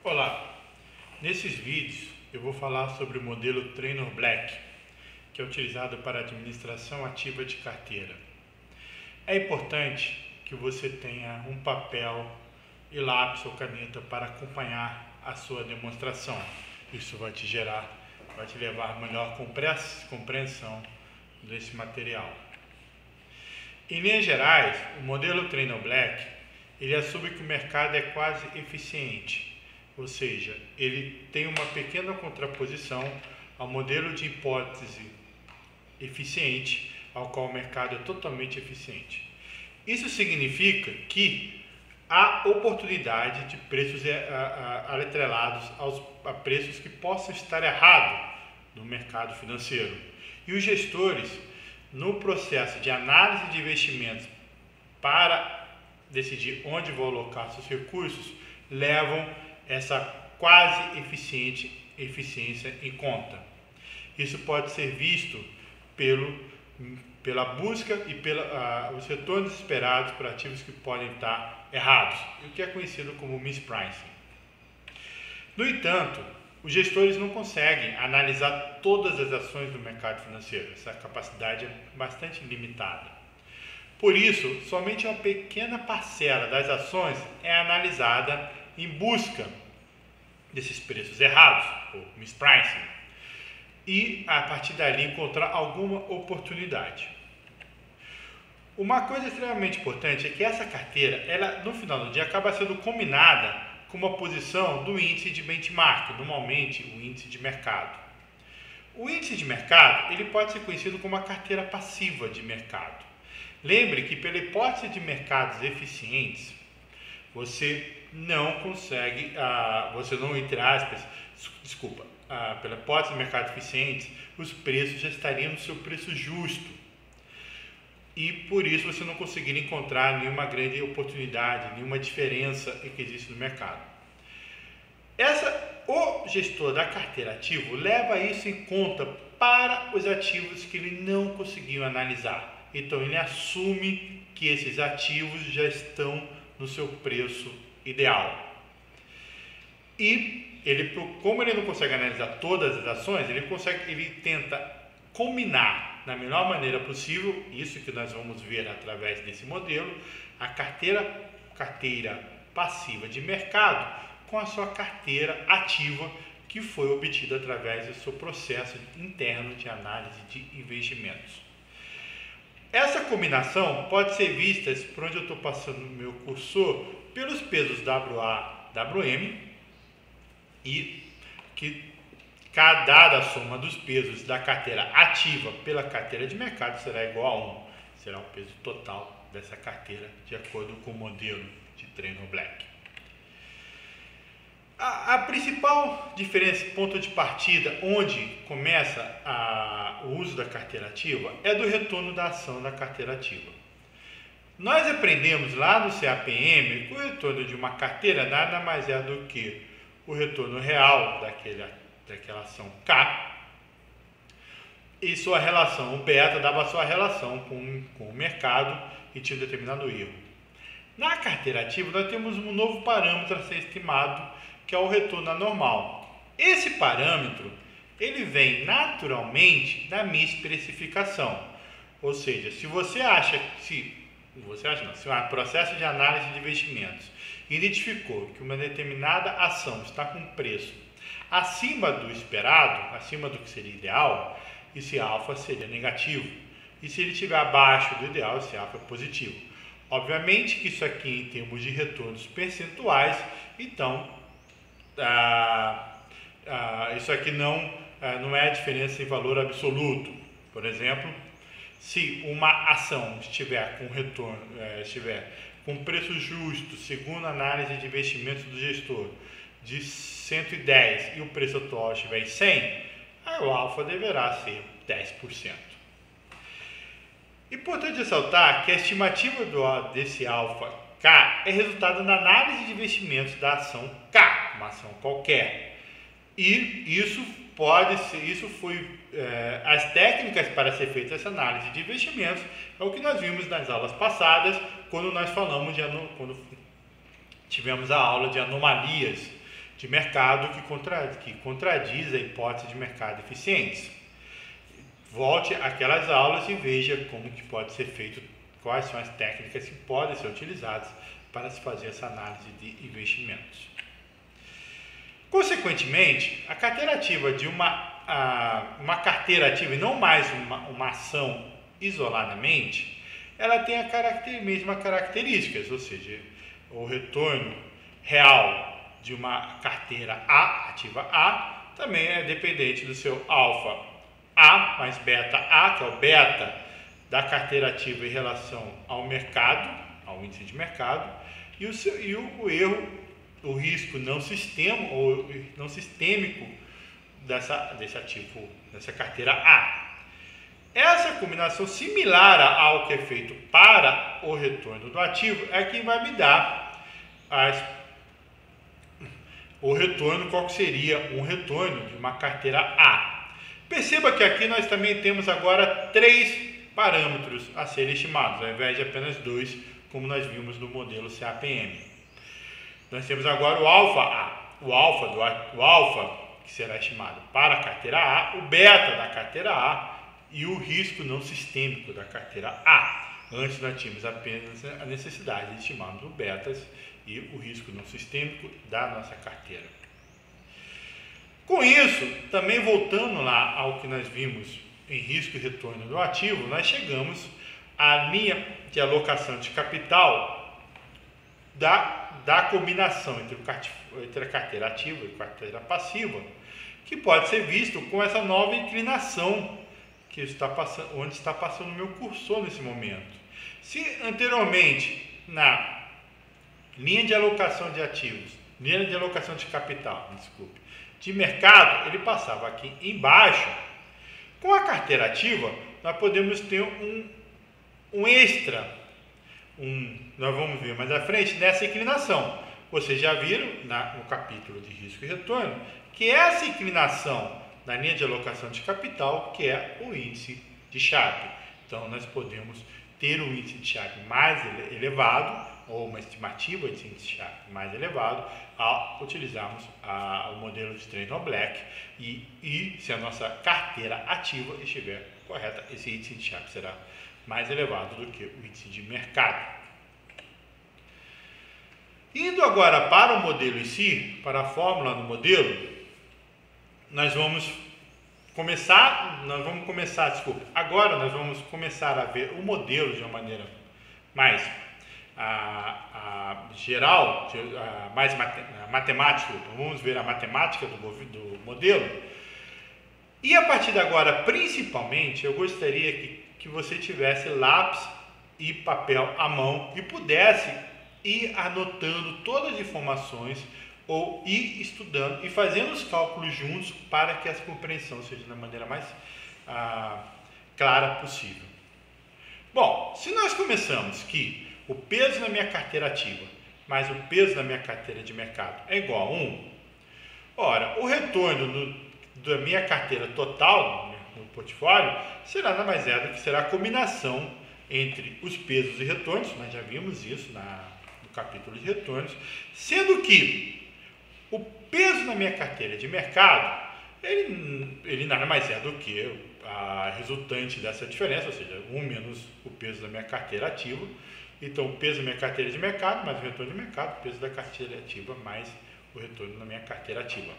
Olá, nesses vídeos eu vou falar sobre o modelo Traynor Black, que é utilizado para a administração ativa de carteira. É importante que você tenha um papel e lápis ou caneta para acompanhar a sua demonstração. Isso vai te levar a melhor compreensão desse material. Em linhas gerais, o modelo Traynor Black, ele assume que o mercado é quase eficiente, ou seja, ele tem uma pequena contraposição ao modelo de hipótese eficiente, ao qual o mercado é totalmente eficiente. Isso significa que há oportunidade de preços atrelados a preços que possam estar errados no mercado financeiro. E os gestores, no processo de análise de investimentos para decidir onde vão alocar seus recursos, levam essa quase eficiência em conta. Isso pode ser visto pela busca e os retornos esperados para ativos que podem estar errados, o que é conhecido como mispricing. No entanto, os gestores não conseguem analisar todas as ações do mercado financeiro. Essa capacidade é bastante limitada. Por isso, somente uma pequena parcela das ações é analisada em busca desses preços errados, ou mispricing, e a partir dali encontrar alguma oportunidade. Uma coisa extremamente importante é que essa carteira, ela no final do dia acaba sendo combinada com uma posição do índice de benchmark, normalmente o índice de mercado. O índice de mercado, ele pode ser conhecido como uma carteira passiva de mercado. Lembre que pela hipótese de mercados eficientes, você não consegue, pela hipótese de mercado eficiente, os preços já estariam no seu preço justo. E por isso você não conseguiria encontrar nenhuma grande oportunidade, nenhuma diferença que existe no mercado. O gestor da carteira ativo leva isso em conta para os ativos que ele não conseguiu analisar. Então ele assume que esses ativos já estão no seu preço ideal. E como ele não consegue analisar todas as ações, ele tenta combinar da melhor maneira possível, isso que nós vamos ver através desse modelo, a carteira passiva de mercado com a sua carteira ativa, que foi obtida através do seu processo interno de análise de investimentos. Essa combinação pode ser vista, por onde eu estou passando o meu cursor, pelos pesos WA, WM, e que dada a soma dos pesos da carteira ativa pela carteira de mercado será igual a 1. Será o peso total dessa carteira, de acordo com o modelo de Traynor Black. A principal diferença, ponto de partida, onde começa o uso da carteira ativa, é do retorno da ação da carteira ativa. Nós aprendemos lá no CAPM que o retorno de uma carteira nada mais é do que o retorno real daquela ação K e sua relação, o beta dava sua relação com o mercado e tinha um determinado erro. Na carteira ativa nós temos um novo parâmetro a ser estimado, que é o retorno anormal. Esse parâmetro ele vem naturalmente da misprecificação, ou seja, se um processo de análise de investimentos identificou que uma determinada ação está com preço acima do esperado, acima do que seria ideal, esse alfa seria negativo. E se ele estiver abaixo do ideal, esse alfa é positivo. Obviamente que isso aqui em termos de retornos percentuais, então isso aqui não é a diferença em valor absoluto. Por exemplo, se uma ação estiver com retorno, com preço justo, segundo a análise de investimentos do gestor, de 110 e o preço atual estiver em 100, o alfa deverá ser 10%. Importante ressaltar que a estimativa desse alfa K é resultado da análise de investimentos da ação K, uma ação qualquer. E as técnicas para ser feita essa análise de investimentos é o que nós vimos nas aulas passadas, quando nós falamos quando tivemos a aula de anomalias de mercado que contradiz a hipótese de mercado eficientes. Volte àquelas aulas e veja como que pode ser feito, quais são as técnicas que podem ser utilizadas para se fazer essa análise de investimentos. Consequentemente, a carteira ativa de uma carteira ativa e não mais uma ação isoladamente, ela tem mesmas características, ou seja, o retorno real de uma carteira A, ativa A, também é dependente do seu alfa A mais beta A, que é o beta da carteira ativa em relação ao mercado, ao índice de mercado, e o risco não sistêmico desse ativo, dessa carteira A. Essa combinação similar ao que é feito para o retorno do ativo é que vai me dar o retorno, qual seria um retorno de uma carteira A. Perceba que aqui nós também temos agora 3 parâmetros a serem estimados, ao invés de apenas 2, como nós vimos no modelo CAPM. Nós temos agora o alfa A, o alfa que será estimado para a carteira A, o beta da carteira A e o risco não sistêmico da carteira A. Antes nós tínhamos apenas a necessidade de estimarmos o betas e o risco não sistêmico da nossa carteira. Com isso, também voltando lá ao que nós vimos em risco e retorno do ativo, nós chegamos à linha de alocação de capital da combinação entre a carteira ativa e a carteira passiva, que pode ser visto com essa nova inclinação que onde está passando o meu cursor nesse momento. Se anteriormente na linha de alocação de ativos, linha de alocação de capital, de mercado, ele passava aqui embaixo, com a carteira ativa nós podemos ter um extra, nós vamos ver mais à frente nessa inclinação. Vocês já viram no capítulo de risco e retorno que essa inclinação na linha de alocação de capital, que é o índice de Sharpe. Então, nós podemos ter um índice de Sharpe mais elevado, ou uma estimativa de índice de Sharpe mais elevado, ao utilizarmos o modelo de Traynor Black, e se a nossa carteira ativa estiver correta, esse índice de Sharpe será mais elevado do que o índice de mercado. Indo agora para o modelo em si, para a fórmula do modelo, agora nós vamos começar a ver o modelo de uma maneira mais geral, mais matemática. Vamos ver a matemática do modelo. E a partir de agora, principalmente, eu gostaria que você tivesse lápis e papel à mão e pudesse ir anotando todas as informações ou ir estudando e fazendo os cálculos juntos para que essa compreensão seja da maneira mais clara possível. Bom, se nós começamos que o peso na minha carteira ativa mais o peso da minha carteira de mercado é igual a 1, ora, o retorno da minha carteira total no portfólio será nada mais do que será a combinação entre os pesos e retornos, nós já vimos isso no capítulo de retornos, sendo que o peso na minha carteira de mercado, ele nada mais é do que a resultante dessa diferença, ou seja, 1 menos o peso da minha carteira ativa. Então, o peso da minha carteira de mercado mais o retorno de mercado, o peso da carteira ativa mais o retorno da minha carteira ativa.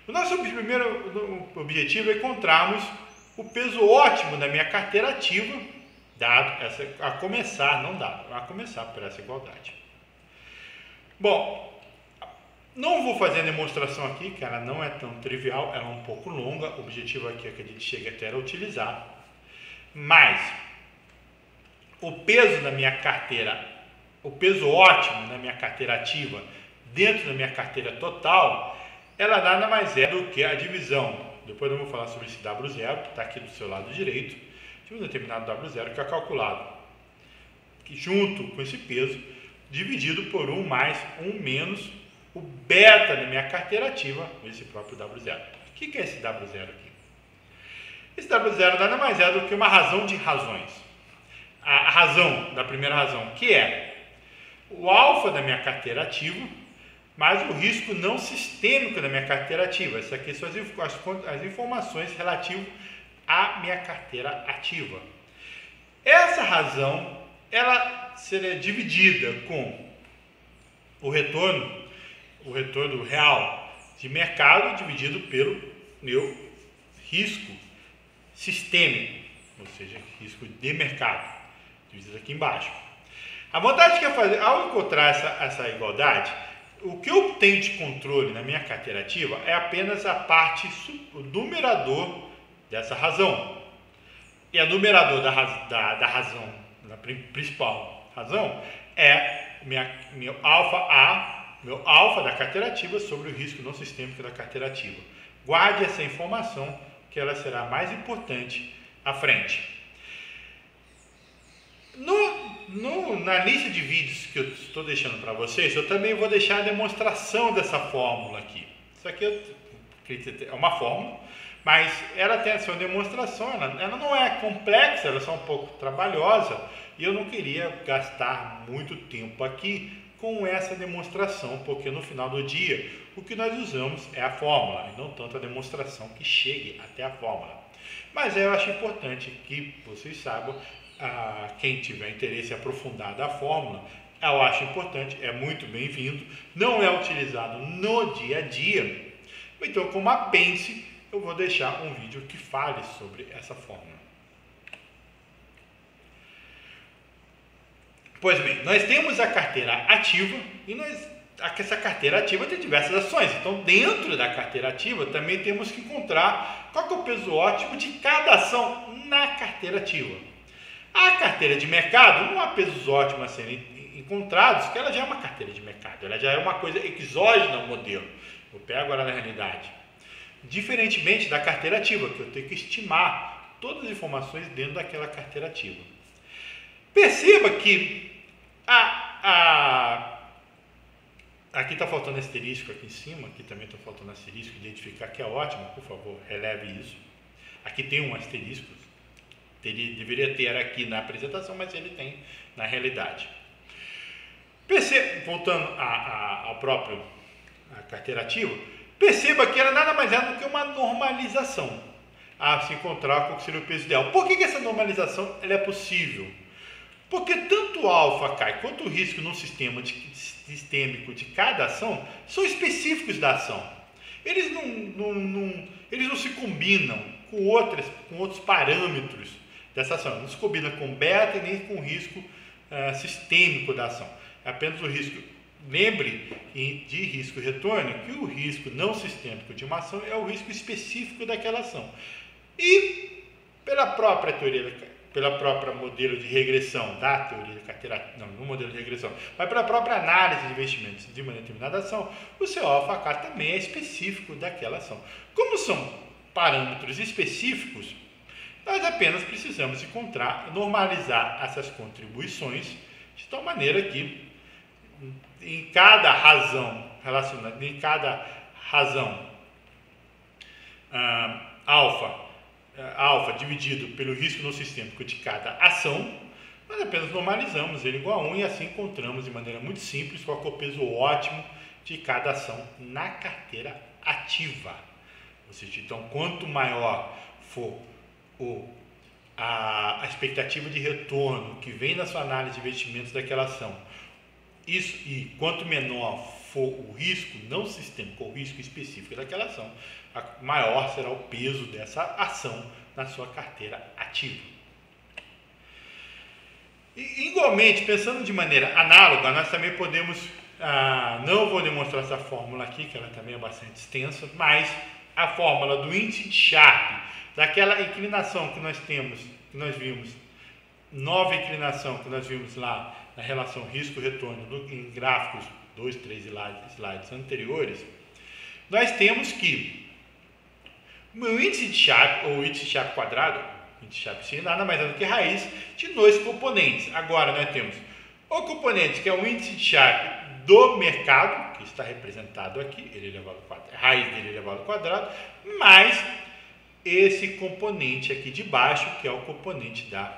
O nosso primeiro objetivo é encontrarmos o peso ótimo da minha carteira ativa, a começar por essa igualdade. Bom, não vou fazer a demonstração aqui, que ela não é tão trivial, ela é um pouco longa, o objetivo aqui é que a gente chegue até a utilizar, mas o peso da minha carteira, o peso ótimo da minha carteira ativa dentro da minha carteira total, ela nada mais é do que a divisão, depois eu vou falar sobre esse W0, que está aqui do seu lado direito, de um determinado W0 que é calculado que junto com esse peso, dividido por 1 mais 1 menos o beta da minha carteira ativa, esse próprio W0. O que é esse W0 aqui? Esse W0 nada mais é do que uma razão de razões. A razão, da primeira razão, que é o alfa da minha carteira ativa mas o risco não sistêmico da minha carteira ativa. Essas aqui são as informações relativas à minha carteira ativa. Essa razão, ela seria dividida com o retorno real de mercado dividido pelo meu risco sistêmico, ou seja, risco de mercado, dividido aqui embaixo. A vantagem que eu fazer, ao encontrar essa igualdade, o que eu tenho de controle na minha carteira ativa é apenas a parte, o numerador dessa razão. E a numerador da razão, da principal razão, é meu alfa A, meu alfa da carteira ativa sobre o risco não sistêmico da carteira ativa. Guarde essa informação, que ela será mais importante à frente. Na lista de vídeos que eu estou deixando para vocês, eu também vou deixar a demonstração dessa fórmula aqui. Isso aqui é uma fórmula, mas ela tem a sua demonstração, ela não é complexa, ela é só um pouco trabalhosa, e eu não queria gastar muito tempo aqui com essa demonstração, porque no final do dia o que nós usamos é a fórmula, e não tanto a demonstração que chegue até a fórmula. Mas eu acho importante que vocês saibam, quem tiver interesse em aprofundar da fórmula, eu acho importante, é muito bem-vindo, não é utilizado no dia a dia, então como apêndice eu vou deixar um vídeo que fale sobre essa fórmula. Pois bem, nós temos a carteira ativa e essa carteira ativa tem diversas ações. Então, dentro da carteira ativa, também temos que encontrar qual que é o peso ótimo de cada ação na carteira ativa. A carteira de mercado não há pesos ótimos a serem encontrados, porque ela já é uma carteira de mercado, ela já é uma coisa exógena ao modelo. Eu pego agora na realidade. Diferentemente da carteira ativa, que eu tenho que estimar todas as informações dentro daquela carteira ativa. Perceba que aqui está faltando asterisco aqui em cima, aqui também está faltando asterisco, identificar que é ótimo, por favor, releve isso. Aqui tem um asterisco, deveria ter aqui na apresentação, mas ele tem na realidade. Voltando à carteira ativa, perceba que ela nada mais é do que uma normalização a se encontrar com o que seria o peso ideal. Por que essa normalização ela é possível? Porque tanto o alfa cai quanto o risco no sistema sistêmico de cada ação são específicos da ação. Eles não se combinam com outros parâmetros dessa ação. Não se combina com beta e nem com o risco sistêmico da ação. É apenas o risco. Lembre de risco retorno que o risco não sistêmico de uma ação é o risco específico daquela ação. E pela própria modelo de regressão da teoria da carteira, não modelo de regressão, mas pela própria análise de investimentos de uma determinada ação, o seu alfa K também é específico daquela ação. Como são parâmetros específicos, nós apenas precisamos normalizar essas contribuições de tal maneira que em cada razão relacionada, em cada razão alfa dividido pelo risco no sistêmico de cada ação, nós apenas normalizamos ele igual a 1 e assim encontramos de maneira muito simples qual é o peso ótimo de cada ação na carteira ativa. Ou seja, então quanto maior for a expectativa de retorno que vem na sua análise de investimentos daquela ação, e quanto menor for o risco não sistêmico, o risco específico daquela ação, maior será o peso dessa ação na sua carteira ativa. E, igualmente, pensando de maneira análoga, nós também podemos, não vou demonstrar essa fórmula aqui, que ela também é bastante extensa, mas a fórmula do índice de Sharpe, daquela inclinação que nós vimos, nova inclinação que nós vimos lá na relação risco-retorno em gráficos 2, 3 slides anteriores, nós temos que o índice de Sharpe, ou índice de Sharpe quadrado, índice de Sharpe sim, nada mais é do que raiz de dois componentes. Agora nós temos o componente que é o índice de Sharpe do mercado, que está representado aqui, ele elevado ao quadrado, raiz dele elevado ao quadrado, mais esse componente aqui de baixo, que é o componente da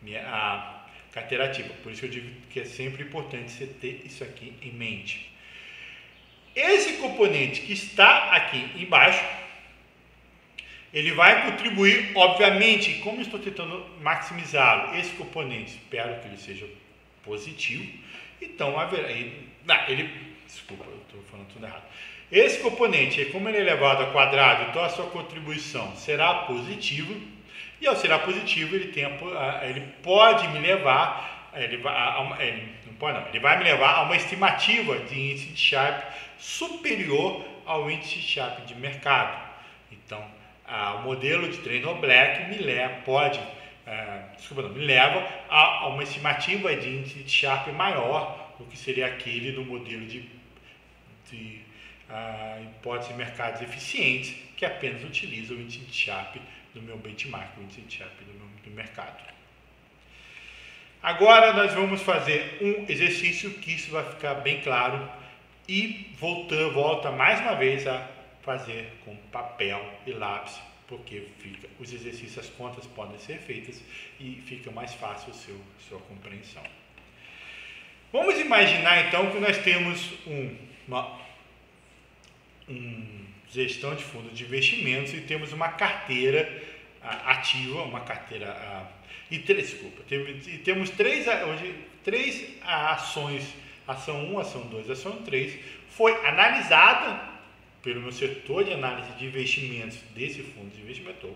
minha carteira ativa. Por isso eu digo que é sempre importante você ter isso aqui em mente. Esse componente que está aqui embaixo, ele vai contribuir, obviamente, como eu estou tentando maximizá-lo, esse componente, espero que ele seja positivo, então haverá, desculpa, eu estou falando tudo errado. Esse componente, como ele é elevado ao quadrado, então a sua contribuição será positiva, e ao ser positivo, ele pode me levar, ele vai me levar a uma estimativa de índice de Sharpe superior ao índice de Sharpe de mercado. Então, o modelo de Traynor Black me leva a uma estimativa de índice de Sharpe maior do que seria aquele do modelo de hipótese de mercados eficientes, que apenas utiliza o índice de Sharpe do meu benchmark, o índice de Sharpe do mercado. Agora nós vamos fazer um exercício que isso vai ficar bem claro e volta mais uma vez a fazer com papel e lápis, porque os exercícios, as contas podem ser feitas e fica mais fácil a sua compreensão. Vamos imaginar então que nós temos uma gestão de fundos de investimentos e temos uma carteira ativa, uma carteira temos três ações, ação 1, ação 2, ação 3, foi analisada pelo meu setor de análise de investimentos desse fundo de investimento, ou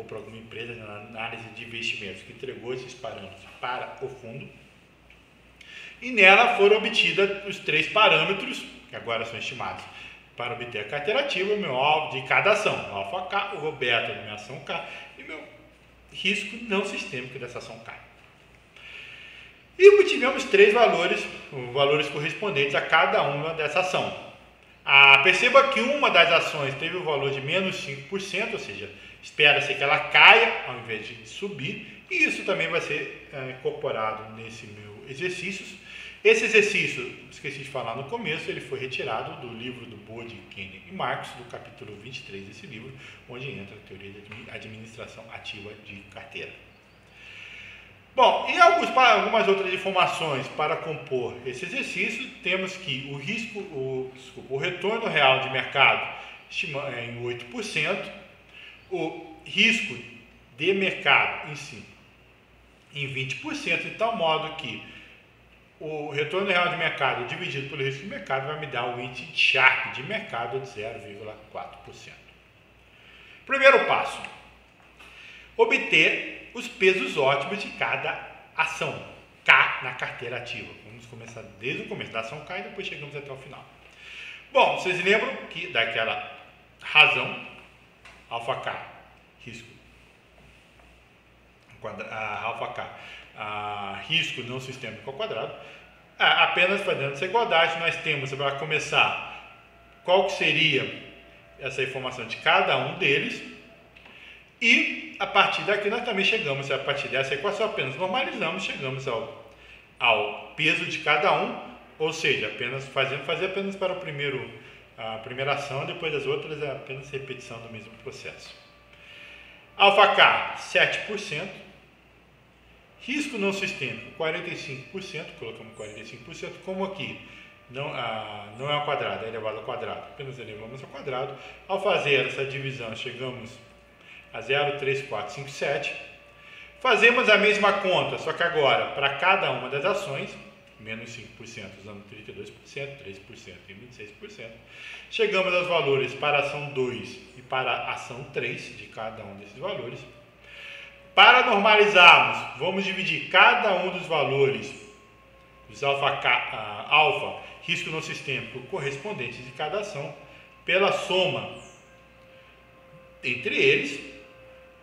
por alguma empresa de análise de investimentos que entregou esses parâmetros para o fundo, e nela foram obtidos os 3 parâmetros, que agora são estimados, para obter a carteira ativa, o meu alvo de cada ação, o alfa K, o beta da minha ação K e meu risco não sistêmico dessa ação K. E obtivemos 3 valores correspondentes a cada uma dessa ação. Perceba que uma das ações teve o valor de menos 5%, ou seja, espera-se que ela caia ao invés de subir, e isso também vai ser incorporado nesse meu exercício. Esse exercício, esqueci de falar no começo, ele foi retirado do livro do Bode, Kenny e Marcos, do capítulo 23 desse livro, onde entra a teoria de administração ativa de carteira. Bom, e algumas outras informações para compor esse exercício, temos que o retorno real de mercado estima em 8%, o risco de mercado em si em 20%, de tal modo que o retorno real de mercado dividido pelo risco de mercado vai me dar o índice de Sharpe de mercado de 0,4%. Primeiro passo: obter os pesos ótimos de cada ação K na carteira ativa. Vamos começar desde o começo da ação K e depois chegamos até o final. Bom, vocês lembram que daquela razão, alfa K, risco, alfa K, risco não sistêmico ao quadrado, apenas fazendo essa igualdade, nós temos, para começar, qual que seria essa informação de cada um deles, e a partir daqui nós também chegamos, a partir dessa equação, apenas normalizamos, chegamos ao peso de cada um, ou seja, fazer apenas para a primeira ação, depois das outras é apenas repetição do mesmo processo. Alfa K, 7%. Risco não sistêmico, 45%, colocamos 45%, como aqui não é ao quadrado, é elevado ao quadrado, apenas elevamos ao quadrado. Ao fazer essa divisão, chegamos a 0,3457. Fazemos a mesma conta, só que agora, para cada uma das ações, menos 5%, usando 32%, 3% e 26%. Chegamos aos valores para a ação 2 e para a ação 3 de cada um desses valores. Para normalizarmos, vamos dividir cada um dos valores dos alfa, risco não sistêmico correspondentes de cada ação, pela soma entre eles,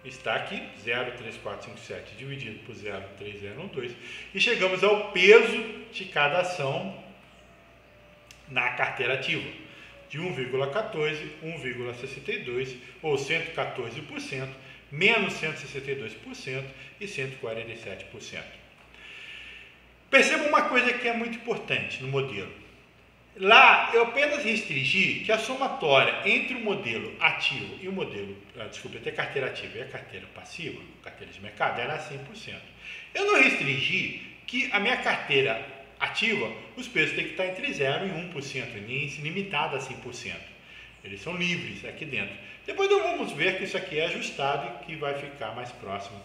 está aqui 0,3457 dividido por 0,3012, e chegamos ao peso de cada ação na carteira ativa, de 1,14, 1,62, ou 114%, menos 162% e 147%. Perceba uma coisa que é muito importante no modelo. Lá eu apenas restringi que a somatória entre o modelo ativo e o modelo, entre a carteira ativa e a carteira passiva, carteira de mercado, era 100%. Eu não restringi que a minha carteira ativa, os pesos têm que estar entre 0 e 1%, e nem limitado a 100%. Eles são livres aqui dentro. Depois nós vamos ver que isso aqui é ajustado e que vai ficar mais próximo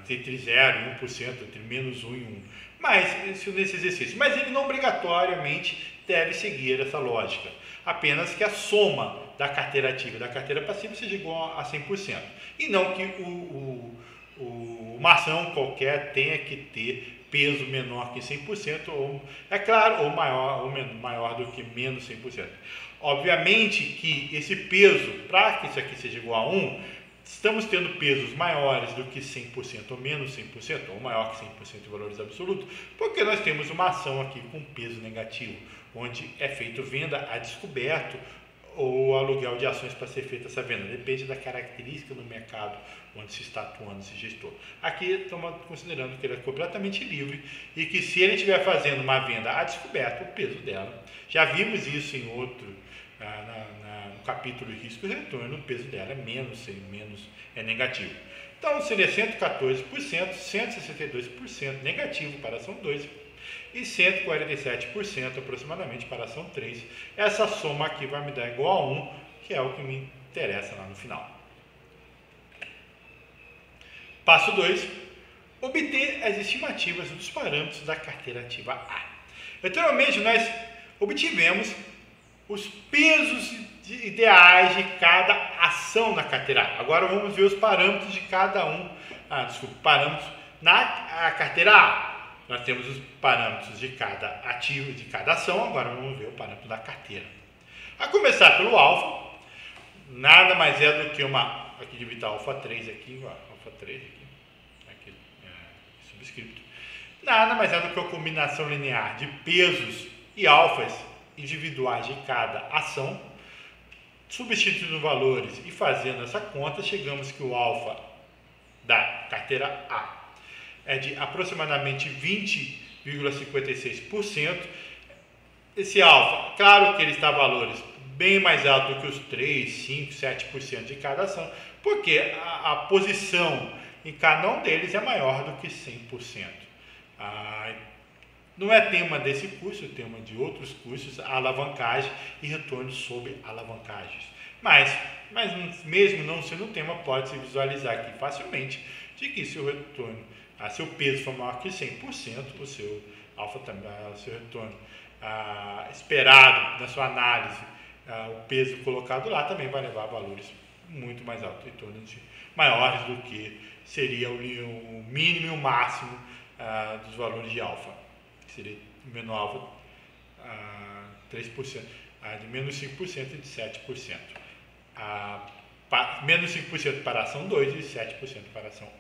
entre 0 e 1%, entre menos 1 e 1. Mas, isso nesse exercício. Mas ele não obrigatoriamente deve seguir essa lógica. Apenas que a soma da carteira ativa e da carteira passiva seja igual a 100%. E não que uma ação qualquer tenha que ter peso menor que 100%, ou, é claro, ou maior do que menos 100%. Obviamente que esse peso, para que isso aqui seja igual a 1, estamos tendo pesos maiores do que 100% ou menos 100%, ou maior que 100% em valores absolutos, porque nós temos uma ação aqui com peso negativo, onde é feito venda a descoberto ou aluguel de ações para ser feita essa venda. Depende da característica do mercado onde se está atuando esse gestor. Aqui estamos considerando que ele é completamente livre e que se ele estiver fazendo uma venda a descoberto, o peso dela, já vimos isso em outro, no capítulo de risco e retorno, o peso dela é menos é negativo. Então seria 114%, 162% negativo para a ação 2 e 147% aproximadamente para a ação 3. Essa soma aqui vai me dar igual a 1, que é o que me interessa lá no final. Passo 2. Obter as estimativas dos parâmetros da carteira ativa A. Anteriormente, nós obtivemos os pesos ideais de cada ação na carteira A. Agora vamos ver os parâmetros de cada parâmetros na carteira A. Nós temos os parâmetros de cada ativo, de cada ação, agora vamos ver o parâmetro da carteira. A começar pelo alfa, nada mais é do que aqui de evitar alfa 3 aqui, alfa 3 aqui subscrito. Nada mais é do que a combinação linear de pesos e alfas individuais de cada ação, substituindo valores e fazendo essa conta, chegamos que o alfa da carteira A é de aproximadamente 20,56%. Esse alfa, claro que ele está a valores bem mais altos do que os 3, 5, 7% de cada ação, porque a posição em cada um deles é maior do que 100%. Não é tema desse curso, é tema de outros cursos, alavancagem e retorno sobre alavancagens. Mas mesmo não sendo tema, pode-se visualizar aqui facilmente de que se o retorno, se o peso for maior que 100%, o seu alfa também, o seu retorno esperado na sua análise, o peso colocado lá também vai levar a valores muito mais altos, retornos maiores do que seria o mínimo e o máximo dos valores de alfa, que seria o menor alfa 3%, de menos 5% e de 7%. Menos 5% para a ação 2 e 7% para a ação 1.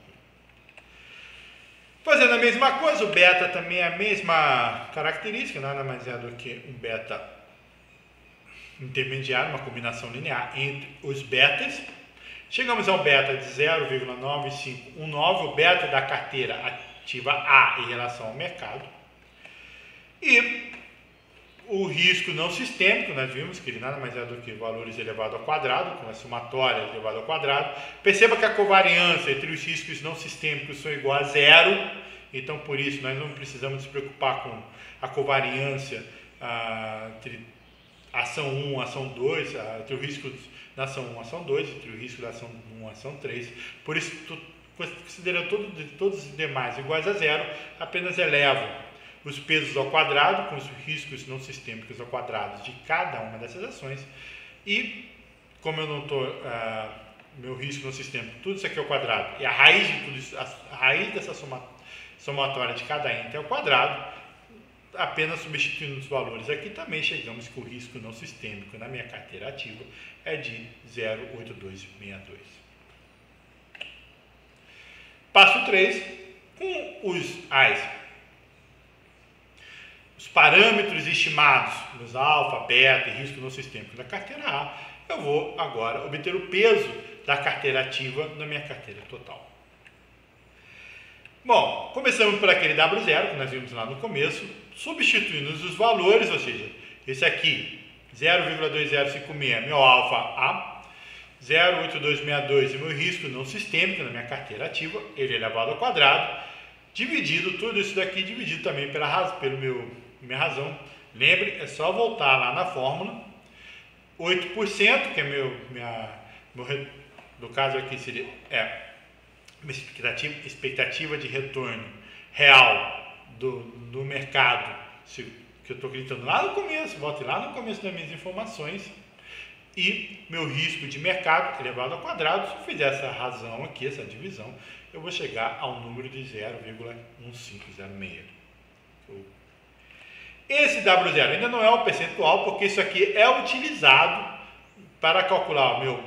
Fazendo a mesma coisa, o beta também é a mesma característica, nada mais é do que um beta intermediário, uma combinação linear entre os betas. Chegamos ao beta de 0,9519, o beta da carteira ativa A em relação ao mercado. E o risco não sistêmico, nós vimos que ele nada mais é do que valores elevado ao quadrado, com a somatória elevado ao quadrado. Perceba que a covariância entre os riscos não sistêmicos são igual a 0, então por isso nós não precisamos nos preocupar com a covariância entre ação 1 e ação 2, entre o risco da ação 1 e ação 2, entre o risco da ação 1 e ação 3. Por isso, considerando todos os demais iguais a 0, apenas elevo os pesos ao quadrado, com os riscos não sistêmicos ao quadrado de cada uma dessas ações, e como eu não estou, meu risco não sistêmico, tudo isso aqui ao quadrado, e a raiz de tudo isso, a raiz dessa somatória de cada ente ao quadrado, apenas substituindo os valores aqui, também chegamos que o risco não sistêmico na minha carteira ativa é de 0,8262. Passo 3, com os parâmetros estimados nos alfa, beta e risco não sistêmico da carteira A, eu vou agora obter o peso da carteira ativa na minha carteira total. Bom, começamos por aquele W0 que nós vimos lá no começo, substituindo os valores, ou seja, esse aqui, 0,2056, meu alfa A, 0,8262 é meu risco não sistêmico na minha carteira ativa, ele elevado ao quadrado, dividido tudo isso daqui, dividido também minha razão. Lembre, é só voltar lá na fórmula. 8%, que é no caso aqui seria uma expectativa de retorno real do mercado, que eu estou gritando lá no começo, volte lá no começo das minhas informações, e meu risco de mercado elevado ao quadrado. Se eu fizer essa razão aqui, essa divisão, eu vou chegar ao número de 0,1506. Esse W0 ainda não é o percentual, porque isso aqui é utilizado para calcular o meu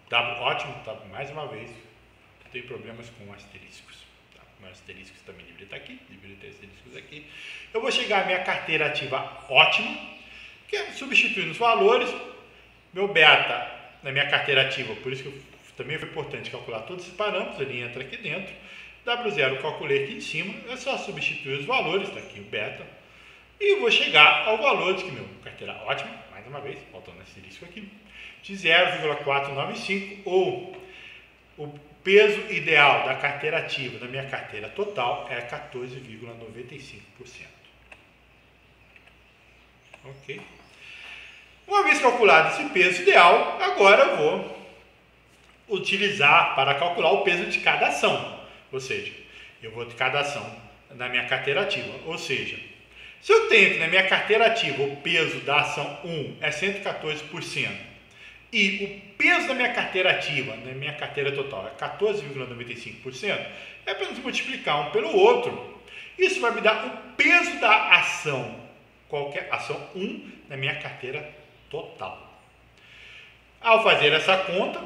W ótimo, tá? Mais uma vez, tem problemas com asteriscos. Tá? Mas asteriscos também deveria estar aqui, deveria ter asteriscos aqui. Eu vou chegar à minha carteira ativa ótima, que é substituindo os valores, meu beta na minha carteira ativa, por isso que também foi importante calcular todos esses parâmetros, ele entra aqui dentro. W0 eu calculei aqui em cima, é só substituir os valores, está aqui o beta, e vou chegar ao valor de que meu carteira ótima, mais uma vez, faltando esse risco aqui, de 0,495, ou o peso ideal da carteira ativa da minha carteira total é 14,95%. Ok? Uma vez calculado esse peso ideal, agora eu vou utilizar para calcular o peso de cada ação. Ou seja, eu vou de cada ação na minha carteira ativa. Ou seja, se eu tenho que na minha carteira ativa o peso da ação 1 é 114% e o peso da minha carteira ativa, na minha carteira total, é 14,95%, é apenas multiplicar um pelo outro. Isso vai me dar o peso da ação, qualquer ação 1 na minha carteira total. Ao fazer essa conta,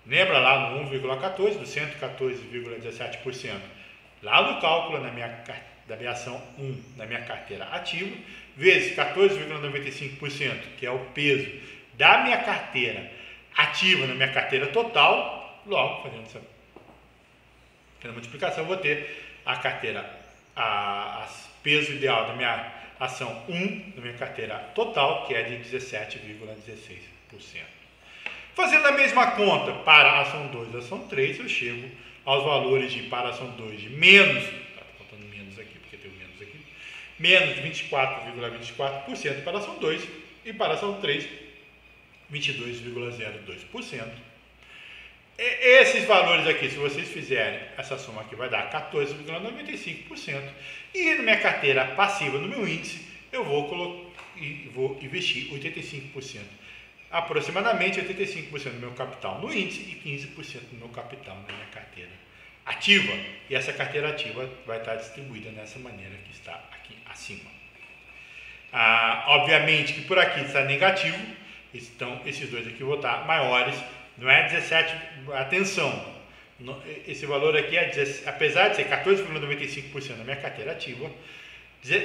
lembra lá no 1,14, do 114,17%, lá no cálculo da minha ação 1 na minha carteira ativa, vezes 14,95%, que é o peso da minha carteira ativa na minha carteira total, logo, fazendo essa multiplicação, eu vou ter a carteira, peso ideal da minha ação 1 na minha carteira total, que é de 17,16%. Fazendo a mesma conta para a ação 2 e a ação 3, eu chego aos valores para a ação 2 de menos, está faltando menos aqui, porque tem o menos aqui, menos 24,24% para a ação 2 e para a ação 3, 22,02%. Esses valores aqui, se vocês fizerem essa soma aqui, vai dar 14,95%. E na minha carteira passiva, no meu índice, eu vou investir 85%. Aproximadamente 85% do meu capital no índice e 15% do meu capital na minha carteira ativa. E essa carteira ativa vai estar distribuída dessa maneira que está aqui acima. Obviamente que por aqui está negativo, então esses dois aqui vão estar maiores. Não é 17, atenção, esse valor aqui é, apesar de ser 14,95% da minha carteira ativa,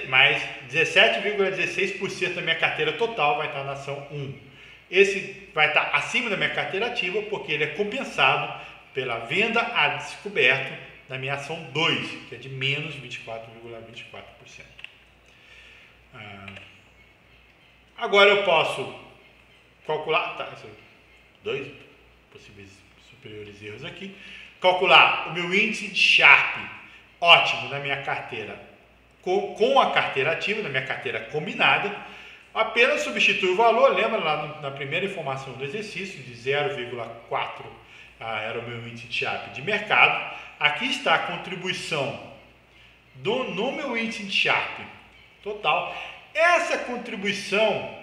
mais 17,16% da minha carteira total vai estar na ação 1. Esse vai estar acima da minha carteira ativa porque ele é compensado pela venda a descoberto na minha ação 2, que é de menos 24,24%. Agora eu posso calcular, dois possíveis superiores erros aqui, calcular o meu índice de Sharpe ótimo na minha carteira com a carteira ativa, na minha carteira combinada, apenas substitui o valor, lembra lá na primeira informação do exercício, de 0,4 era o meu índice de Sharpe de mercado, aqui está a contribuição no meu índice de Sharpe total. Essa contribuição,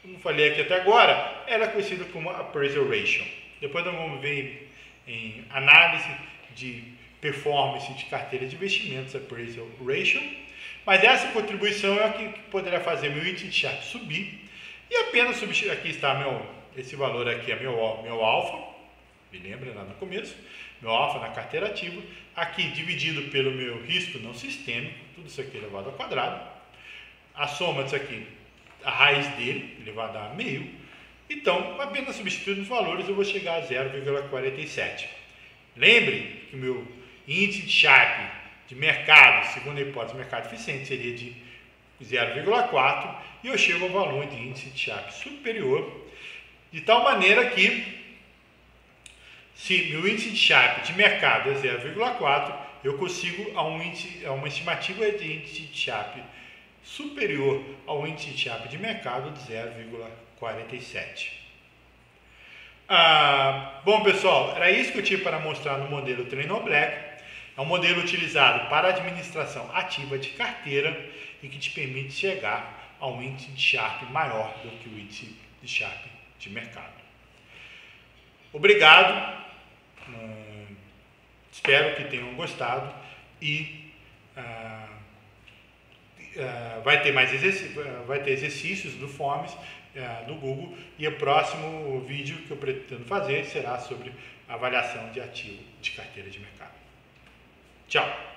como falei aqui até agora, ela é conhecida como appraisal ratio. Depois nós vamos ver em análise de performance de carteira de investimentos, appraisal ratio. Mas essa contribuição é a que poderá fazer meu índice de Sharpe subir. E apenas substituir, aqui está esse valor aqui é meu alfa, me lembra lá no começo, meu alfa na carteira ativa, aqui dividido pelo meu risco não sistêmico, tudo isso aqui elevado ao quadrado. A soma disso aqui, a raiz dele, elevada a meio. Então, apenas substituindo os valores, eu vou chegar a 0,47. Lembre que o meu índice de Sharpe de mercado, segundo a hipótese de mercado eficiente, seria de 0,4 e eu chego ao valor de índice de Sharpe superior, de tal maneira que, se meu índice de Sharpe de mercado é 0,4, eu consigo a uma estimativa de índice de Sharpe superior ao índice de Sharpe de mercado de 0,47. Bom, pessoal, era isso que eu tinha para mostrar no modelo Trainor Black. É um modelo utilizado para administração ativa de carteira e que te permite chegar a um índice de Sharpe maior do que o índice de Sharpe de mercado. Obrigado, espero que tenham gostado e vai ter exercícios do FOMS do Google, e o próximo vídeo que eu pretendo fazer será sobre avaliação de ativo de carteira de mercado. Tchau!